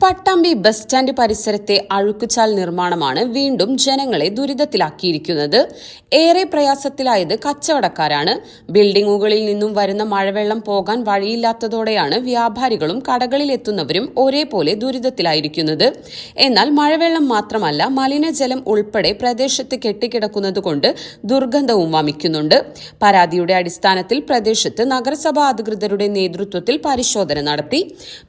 Pattambi bus stand പരിസരത്തെ അഴുക്കുചാൽ നിർമ്മാണമാണ് വീണ്ടും ജനങ്ങളെ ദുരിതത്തിലാക്കിയിരിക്കുന്നത്. ഏറെ പ്രയാസത്തിലായത് കച്ചവടക്കാരാണ്. ബിൽഡിംഗുകളിൽ നിന്നും വരുന്ന മഴവെള്ളം പോകാൻ വഴിയില്ലാത്തതോടെയാണ് വ്യാപാരികളും കടകളിലെത്തുന്നവരും ഒരേപോലെ ദുരിതത്തിലായിരിക്കുന്നത്. എന്നാൽ മഴവെള്ളം മാത്രമല്ല, മലിനജലം ഉൾപ്പെടെ പ്രദേശത്ത് കെട്ടിക്കിടക്കുന്നതുകൊണ്ട് ദുർഗന്ധവും വമിക്കുന്നുണ്ട്. പരാതിയുടെ അടിസ്ഥാനത്തിൽ പ്രദേശത്ത് നഗരസഭാ അധികൃതരുടെ നേതൃത്വത്തിൽ പരിശോധന നടത്തി.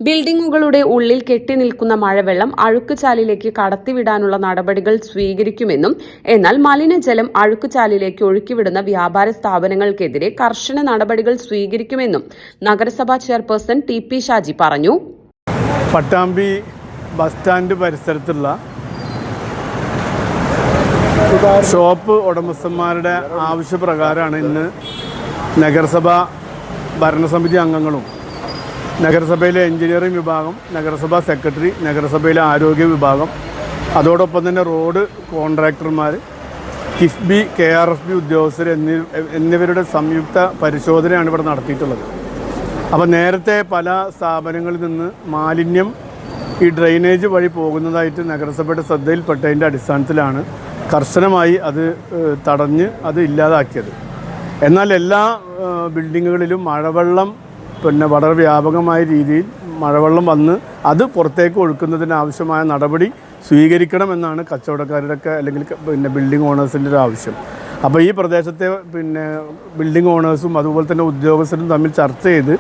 ബിൽഡിംഗുകളുടെ ഉള്ളിൽ നിൽക്കുന്ന മഴവെള്ളം അഴുക്കുചാലിലേക്ക് കടത്തിവിടാനുള്ള നടപടികൾ സ്വീകരിക്കുമെന്നും എന്നാൽ മലിനജലം അഴുക്കുചാലിലേക്ക് ഒഴുക്കിവിടുന്ന വ്യാപാര സ്ഥാപനങ്ങൾക്കെതിരെ കർശന നടപടികൾ സ്വീകരിക്കുമെന്നും നഗരസഭാ ചെയർപേഴ്സൺ ടി.പി. ഷാജി പറഞ്ഞു. പട്ടാമ്പി ബസ് സ്റ്റാൻഡ് പരിസരത്തുള്ള ഷോപ്പ് ഉടമസ്ഥന്മാരുടെ ആവശ്യപ്രകാരമാണ് ഇന്ന് നഗരസഭാ ഭരണസമിതി അംഗങ്ങളും നഗരസഭയിലെ എഞ്ചിനീയറിംഗ് വിഭാഗം, നഗരസഭാ സെക്രട്ടറി, നഗരസഭയിലെ ആരോഗ്യ വിഭാഗം, അതോടൊപ്പം തന്നെ റോഡ് കോൺട്രാക്ടർമാർ, കിഫ്ബി, KRFB ഉദ്യോഗസ്ഥർ എന്നിവരുടെ സംയുക്ത പരിശോധനയാണ് ഇവിടെ നടത്തിയിട്ടുള്ളത്. അപ്പോൾ നേരത്തെ പല സ്ഥാപനങ്ങളിൽ നിന്ന് മാലിന്യം ഈ ഡ്രെയിനേജ് വഴി പോകുന്നതായിട്ട് നഗരസഭയുടെ ശ്രദ്ധയിൽപ്പെട്ടതിൻ്റെ അടിസ്ഥാനത്തിലാണ് കർശനമായി അത് തടഞ്ഞ് അത് ഇല്ലാതാക്കിയത്. എന്നാൽ എല്ലാ ബിൽഡിങ്ങുകളിലും മഴവെള്ളം വളരെ വ്യാപകമായ രീതിയിൽ മഴവെള്ളം വന്ന് അത് പുറത്തേക്ക് ഒഴുക്കുന്നതിന് ആവശ്യമായ നടപടി സ്വീകരിക്കണമെന്നാണ് കച്ചവടക്കാരുടെയൊക്കെ അല്ലെങ്കിൽ ബിൽഡിംഗ് ഓണേഴ്സിൻ്റെ ഒരു ആവശ്യം. അപ്പോൾ ഈ പ്രദേശത്തെ ബിൽഡിംഗ് ഓണേഴ്സും അതുപോലെ തന്നെ ഉദ്യോഗസ്ഥരും തമ്മിൽ ചർച്ച ചെയ്ത്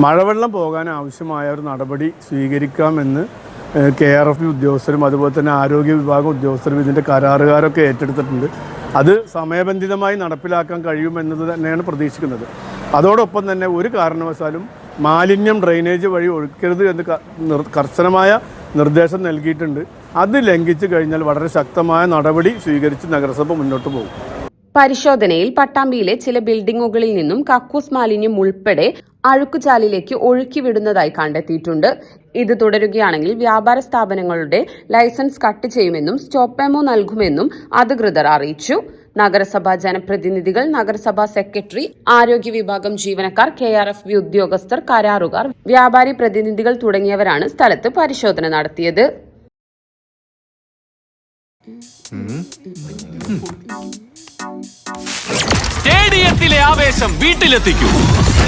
മഴവെള്ളം പോകാൻ ആവശ്യമായ ഒരു നടപടി സ്വീകരിക്കാമെന്ന് KRFB ഉദ്യോഗസ്ഥരും അതുപോലെ തന്നെ ആരോഗ്യ വിഭാഗം ഉദ്യോഗസ്ഥരും ഇതിൻ്റെ കരാറുകാരൊക്കെ ഏറ്റെടുത്തിട്ടുണ്ട്. അത് സമയബന്ധിതമായി നടപ്പിലാക്കാൻ കഴിയുമെന്നത് തന്നെയാണ് പ്രതീക്ഷിക്കുന്നത്. അതോടൊപ്പം തന്നെ ഒരു കാരണവശാലും മാലിന്യം ഡ്രെയിനേജ് വഴി ഒഴുക്കരുത് എന്ന് കർശനമായ നിർദ്ദേശം നൽകിയിട്ടുണ്ട്. അത് ലംഘിച്ചു കഴിഞ്ഞാൽ വളരെ ശക്തമായ നടപടി സ്വീകരിച്ച് നഗരസഭ മുന്നോട്ട് പോകും. പരിശോധനയിൽ പട്ടാമ്പിയിലെ ചില ബിൽഡിംഗുകളിൽ നിന്നും കക്കൂസ് മാലിന്യം ഉൾപ്പെടെ അഴുക്കുചാലിലേക്ക് ഒഴുക്കിവിടുന്നതായി കണ്ടെത്തിയിട്ടുണ്ട്. ഇത് തുടരുകയാണെങ്കിൽ വ്യാപാര സ്ഥാപനങ്ങളുടെ ലൈസൻസ് കട്ട് ചെയ്യുമെന്നും സ്റ്റോപ്പ് മെമ്മോ നൽകുമെന്നും അധികൃതർ അറിയിച്ചു. നഗരസഭാ ജനപ്രതിനിധികൾ, നഗരസഭാ സെക്രട്ടറി, ആരോഗ്യ വിഭാഗം ജീവനക്കാർ, KRFB ഉദ്യോഗസ്ഥർ, കരാറുകാർ, വ്യാപാരി പ്രതിനിധികൾ തുടങ്ങിയവരാണ് സ്ഥലത്ത് പരിശോധന നടത്തിയത്. സ്റ്റേഡിയത്തിലെ ആവേശം വീട്ടിലെത്തിക്കൂ.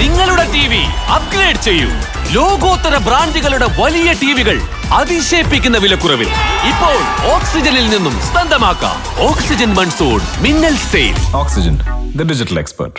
നിങ്ങളുടെ TV അപ്ഗ്രേഡ് ചെയ്യൂ. ലോകോത്തര ബ്രാൻഡുകളുടെ വലിയ ടിവികൾ അതിശയിപ്പിക്കുന്ന വിലക്കുറവിൽ ഇപ്പോൾ ഓക്സിജനിൽ നിന്നും സ്വന്തമാക്കാം. ഓക്സിജൻ മൺസൂൺ മിന്നൽ sale. Oxygen, the digital expert.